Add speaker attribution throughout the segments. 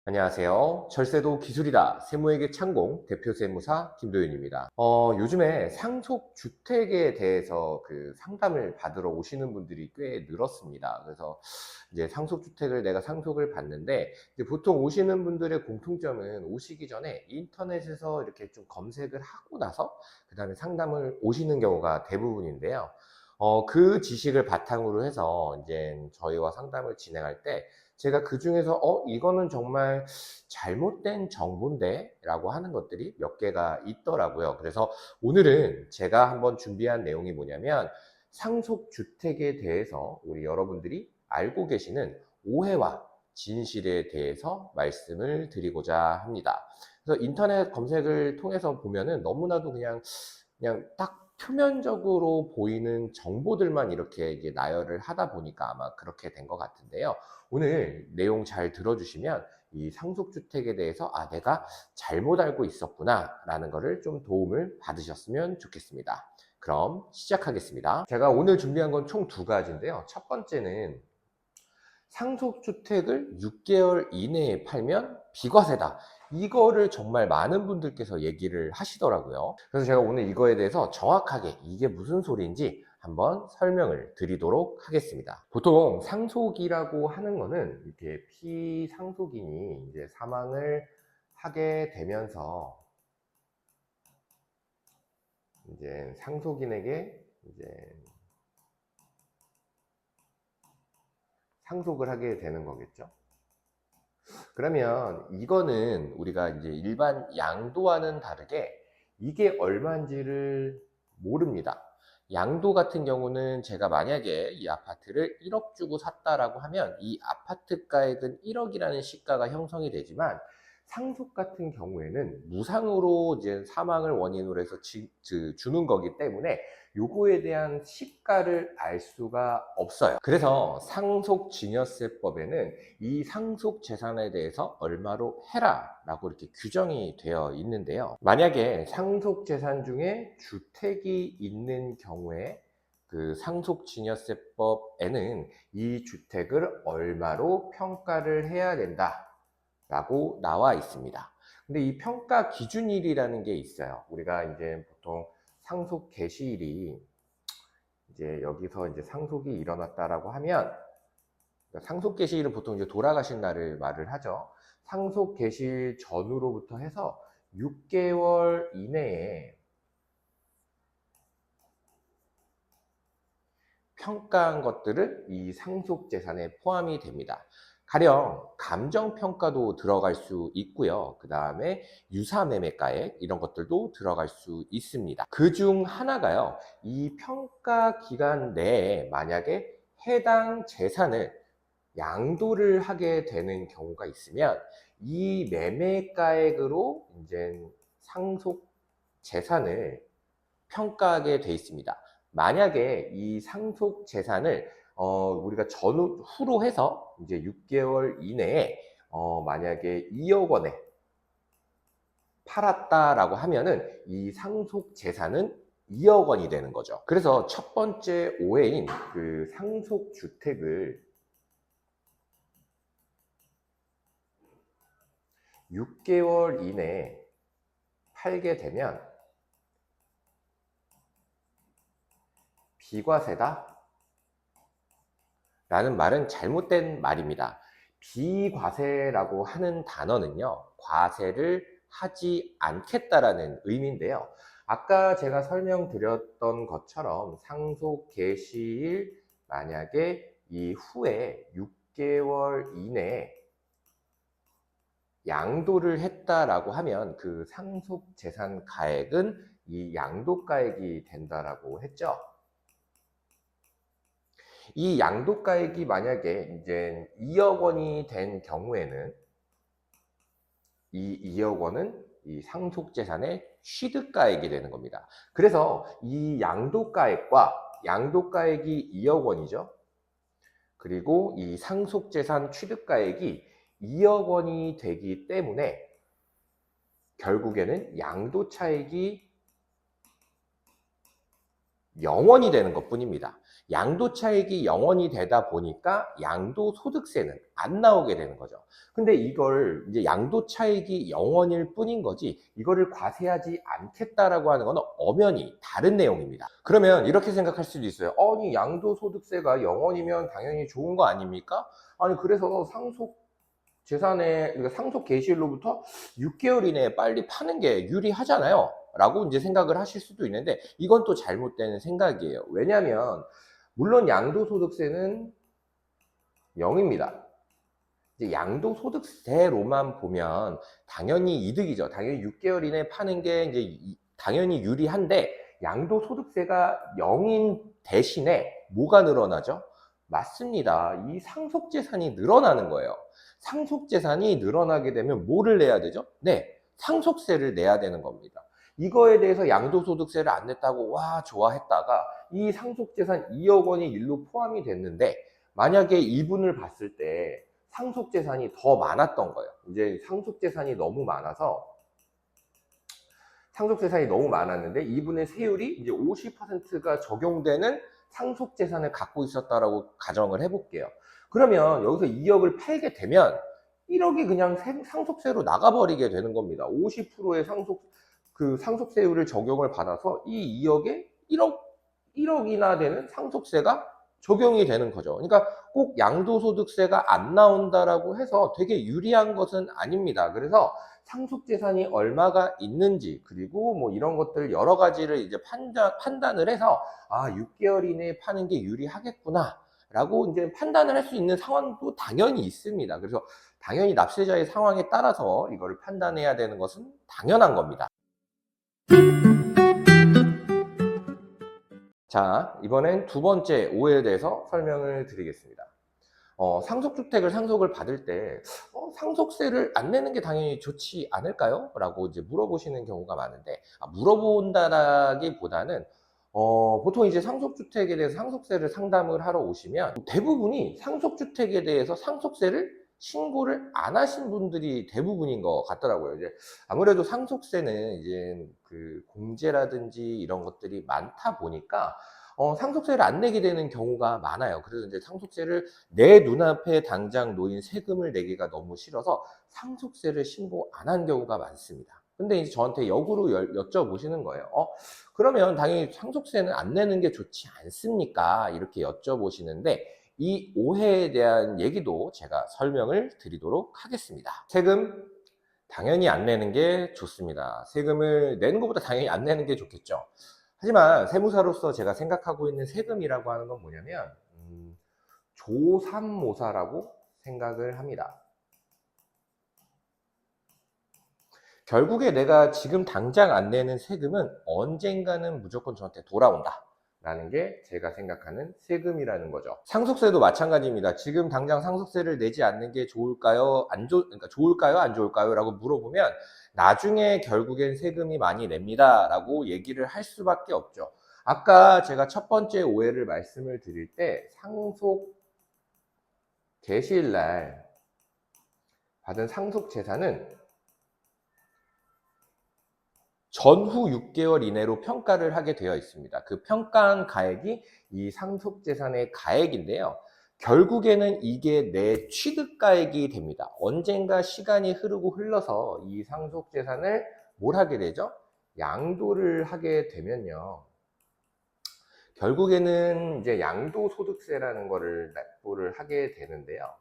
Speaker 1: 안녕하세요. 절세도 기술이다. 세무회계 창공 대표 세무사 김도윤입니다. 요즘에 상속주택에 대해서 상담을 받으러 오시는 분들이 꽤 늘었습니다. 그래서 이제 상속주택을 내가 상속을 받는데, 이제 보통 오시는 분들의 공통점은 오시기 전에 인터넷에서 이렇게 좀 검색을 하고 나서 그 다음에 상담을 오시는 경우가 대부분인데요. 그 지식을 바탕으로 해서 이제 저희와 상담을 진행할 때 제가 그 중에서 이거는 정말 잘못된 정보인데 라고 하는 것들이 몇 개가 있더라고요. 그래서 오늘은 제가 한번 준비한 내용이 뭐냐면, 상속주택에 대해서 우리 여러분들이 알고 계시는 오해와 진실에 대해서 말씀을 드리고자 합니다. 그래서 인터넷 검색을 통해서 보면은 너무나도 그냥 딱 표면적으로 보이는 정보들만 이렇게 이제 나열을 하다 보니까 아마 그렇게 된 것 같은데요. 오늘 내용 잘 들어주시면 이 상속주택에 대해서 내가 잘못 알고 있었구나 라는 거를 좀 도움을 받으셨으면 좋겠습니다. 그럼 시작하겠습니다. 제가 오늘 준비한 건 총 두 가지인데요. 첫 번째는 상속주택을 6개월 이내에 팔면 비과세다. 이거를 정말 많은 분들께서 얘기를 하시더라고요. 그래서 제가 오늘 이거에 대해서 정확하게 이게 무슨 소리인지 한번 설명을 드리도록 하겠습니다. 보통 상속이라고 하는 거는 이렇게 피상속인이 이제 사망을 하게 되면서 이제 상속인에게 이제 상속을 하게 되는 거겠죠. 그러면 이거는 우리가 이제 일반 양도와는 다르게 이게 얼마인지를 모릅니다. 양도 같은 경우는 제가 만약에 이 아파트를 1억 주고 샀다라고 하면 이 아파트 가액은 1억이라는 시가가 형성이 되지만, 상속 같은 경우에는 무상으로 이제 사망을 원인으로 해서 주는 거기 때문에 요거에 대한 시가를 알 수가 없어요. 그래서 상속증여세법에는 이 상속 재산에 대해서 얼마로 해라 라고 이렇게 규정이 되어 있는데요. 만약에 상속 재산 중에 주택이 있는 경우에 그 상속증여세법에는 이 주택을 얼마로 평가를 해야 된다 라고 나와 있습니다. 근데 이 평가 기준일이라는 게 있어요. 우리가 이제 보통 상속 개시일이 이제 여기서 이제 상속이 일어났다라고 하면, 상속 개시일은 보통 이제 돌아가신 날을 말을 하죠. 상속 개시일 전후로부터 해서 6개월 이내에 평가한 것들은 이 상속 재산에 포함이 됩니다. 가령 감정평가도 들어갈 수 있고요. 그 다음에 유사매매가액 이런 것들도 들어갈 수 있습니다. 그 중 하나가요, 이 평가 기간 내에 만약에 해당 재산을 양도를 하게 되는 경우가 있으면 이 매매가액으로 이제 상속 재산을 평가하게 돼 있습니다. 만약에 이 상속 재산을 우리가 전후로 해서 이제 6개월 이내에 만약에 2억 원에 팔았다라고 하면은 이 상속 재산은 2억 원이 되는 거죠. 그래서 첫 번째 오해인 그 상속 주택을 6개월 이내에 팔게 되면 비과세다 라는 말은 잘못된 말입니다. 비과세라고 하는 단어는요, 과세를 하지 않겠다라는 의미인데요. 아까 제가 설명드렸던 것처럼 상속 개시일 만약에 이후에 6개월 이내에 양도를 했다라고 하면 그 상속 재산 가액은 이 양도가액이 된다라고 했죠. 이 양도가액이 만약에 이제 2억 원이 된 경우에는 이 2억 원은 이 상속 재산의 취득가액이 되는 겁니다. 그래서 이 양도가액이 2억 원이죠. 그리고 이 상속 재산 취득가액이 2억 원이 되기 때문에 결국에는 양도 차익이 영원이 되는 것 뿐입니다. 양도차익이 영원이 되다 보니까 양도소득세는 안 나오게 되는 거죠. 근데 이걸 이제 양도차익이 영원일 뿐인 거지 이거를 과세하지 않겠다라고 하는 건 엄연히 다른 내용입니다. 그러면 이렇게 생각할 수도 있어요. 아니 양도소득세가 영원이면 당연히 좋은 거 아닙니까? 아니 그래서 그러니까 상속 개시일로부터 6개월 이내에 빨리 파는 게 유리하잖아요. 라고 이제 생각을 하실 수도 있는데 이건 또 잘못된 생각이에요. 왜냐하면 물론 양도소득세는 0입니다. 이제 양도소득세로만 보면 당연히 이득이죠. 당연히 6개월 이내에 파는 게 이제 당연히 유리한데 양도소득세가 0인 대신에 뭐가 늘어나죠? 맞습니다. 이 상속재산이 늘어나는 거예요. 상속재산이 늘어나게 되면 뭐를 내야 되죠? 네, 상속세를 내야 되는 겁니다. 이거에 대해서 양도소득세를 안 냈다고 와 좋아했다가 이 상속재산 2억 원이 일로 포함이 됐는데 만약에 이분을 봤을 때 상속재산이 더 많았던 거예요. 이제 상속재산이 너무 많았는데 이분의 세율이 이제 50%가 적용되는 상속재산을 갖고 있었다라고 가정을 해볼게요. 그러면 여기서 2억을 팔게 되면 1억이 그냥 상속세로 나가버리게 되는 겁니다. 50%의 상속세율을 적용을 받아서 이 2억에 1억이나 되는 상속세가 적용이 되는 거죠. 그러니까 꼭 양도소득세가 안 나온다라고 해서 되게 유리한 것은 아닙니다. 그래서 상속재산이 얼마가 있는지 그리고 뭐 이런 것들 여러 가지를 이제 판단을 해서 6개월 이내에 파는 게 유리하겠구나 라고 이제 판단을 할 수 있는 상황도 당연히 있습니다. 그래서 당연히 납세자의 상황에 따라서 이거를 판단해야 되는 것은 당연한 겁니다. 자, 이번엔 두 번째 오해에 대해서 설명을 드리겠습니다. 상속주택을 상속을 받을 때 상속세를 안 내는 게 당연히 좋지 않을까요? 라고 이제 물어보시는 경우가 많은데 물어본다라기보다는 보통 이제 상속주택에 대해서 상속세를 상담을 하러 오시면 대부분이 상속주택에 대해서 상속세를 신고를 안 하신 분들이 대부분인 것 같더라고요. 이제 아무래도 상속세는 이제 그 공제라든지 이런 것들이 많다 보니까 상속세를 안 내게 되는 경우가 많아요. 그래서 이제 상속세를 내 눈앞에 당장 놓인 세금을 내기가 너무 싫어서 상속세를 신고 안 한 경우가 많습니다. 근데 이제 저한테 역으로 여쭤보시는 거예요. 그러면 당연히 상속세는 안 내는 게 좋지 않습니까? 이렇게 여쭤보시는데 이 오해에 대한 얘기도 제가 설명을 드리도록 하겠습니다. 세금 당연히 안 내는 게 좋습니다. 세금을 내는 것보다 당연히 안 내는 게 좋겠죠. 하지만 세무사로서 제가 생각하고 있는 세금이라고 하는 건 뭐냐면 조삼모사라고 생각을 합니다. 결국에 내가 지금 당장 안 내는 세금은 언젠가는 무조건 저한테 돌아온다 라는 게 제가 생각하는 세금이라는 거죠. 상속세도 마찬가지입니다. 지금 당장 상속세를 내지 않는 게 좋을까요? 그러니까 좋을까요? 안 좋을까요? 라고 물어보면 나중에 결국엔 세금이 많이 냅니다 라고 얘기를 할 수밖에 없죠. 아까 제가 첫 번째 오해를 말씀을 드릴 때 상속 개시일날 받은 상속재산은 전후 6개월 이내로 평가를 하게 되어 있습니다. 그 평가한 가액이 이 상속재산의 가액인데요. 결국에는 이게 내 취득가액이 됩니다. 언젠가 시간이 흘러서 이 상속재산을 뭘 하게 되죠? 양도를 하게 되면요. 결국에는 이제 양도소득세라는 거를 납부를 하게 되는데요.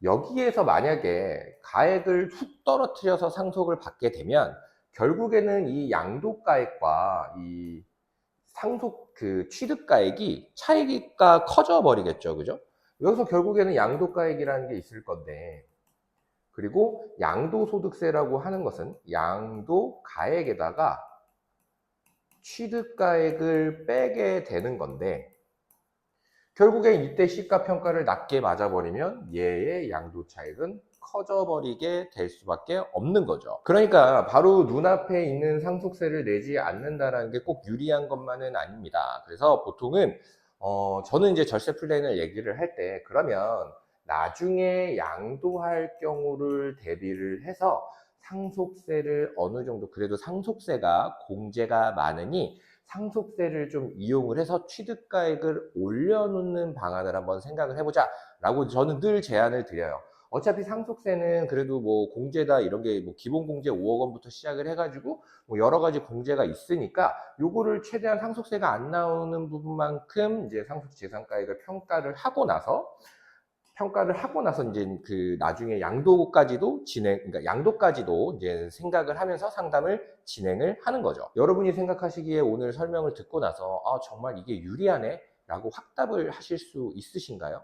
Speaker 1: 여기에서 만약에 가액을 훅 떨어뜨려서 상속을 받게 되면 결국에는 이 양도가액과 이 상속 취득가액이 차이가 커져 버리겠죠. 그죠? 여기서 결국에는 양도가액이라는 게 있을 건데 그리고 양도소득세라고 하는 것은 양도가액에다가 취득가액을 빼게 되는 건데 결국엔 이때 시가평가를 낮게 맞아버리면 얘의 양도차익은 커져버리게 될 수밖에 없는 거죠. 그러니까 바로 눈앞에 있는 상속세를 내지 않는다는 게 꼭 유리한 것만은 아닙니다. 그래서 보통은 저는 이제 절세 플랜을 얘기를 할 때 그러면 나중에 양도할 경우를 대비를 해서 상속세를 어느 정도 그래도 상속세가 공제가 많으니 상속세를 좀 이용을 해서 취득가액을 올려놓는 방안을 한번 생각을 해보자 라고 저는 늘 제안을 드려요. 어차피 상속세는 그래도 뭐 공제다 이런 게 뭐 기본 공제 5억 원부터 시작을 해가지고 뭐 여러 가지 공제가 있으니까 요거를 최대한 상속세가 안 나오는 부분만큼 이제 상속재산가액을 평가를 하고 나서 이제 그 나중에 양도까지도 그러니까 양도까지도 이제 생각을 하면서 상담을 진행을 하는 거죠. 여러분이 생각하시기에 오늘 설명을 듣고 나서 아, 정말 이게 유리하네 라고 확답을 하실 수 있으신가요?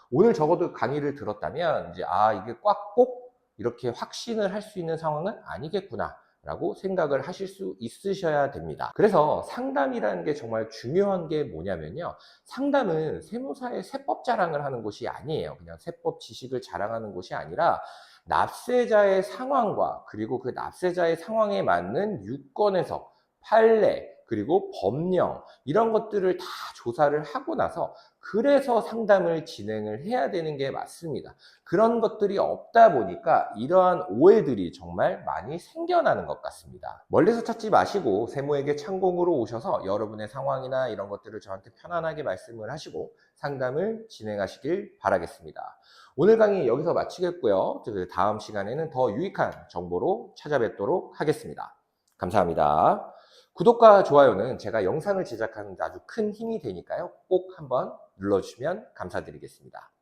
Speaker 1: 오늘 적어도 강의를 들었다면 이제 아, 이게 꼭 이렇게 확신을 할 수 있는 상황은 아니겠구나 라고 생각을 하실 수 있으셔야 됩니다. 그래서 상담이라는 게 정말 중요한 게 뭐냐면요, 상담은 세무사의 세법 자랑을 하는 곳이 아니에요. 그냥 세법 지식을 자랑하는 곳이 아니라 납세자의 상황과 그리고 그 납세자의 상황에 맞는 유권해석, 판례, 그리고 법령 이런 것들을 다 조사를 하고 나서 그래서 상담을 진행을 해야 되는 게 맞습니다. 그런 것들이 없다 보니까 이러한 오해들이 정말 많이 생겨나는 것 같습니다. 멀리서 찾지 마시고 세무에게 창공으로 오셔서 여러분의 상황이나 이런 것들을 저한테 편안하게 말씀을 하시고 상담을 진행하시길 바라겠습니다. 오늘 강의 여기서 마치겠고요. 다음 시간에는 더 유익한 정보로 찾아뵙도록 하겠습니다. 감사합니다. 구독과 좋아요는 제가 영상을 제작하는 데 아주 큰 힘이 되니까요. 꼭 한번 눌러주시면 감사드리겠습니다.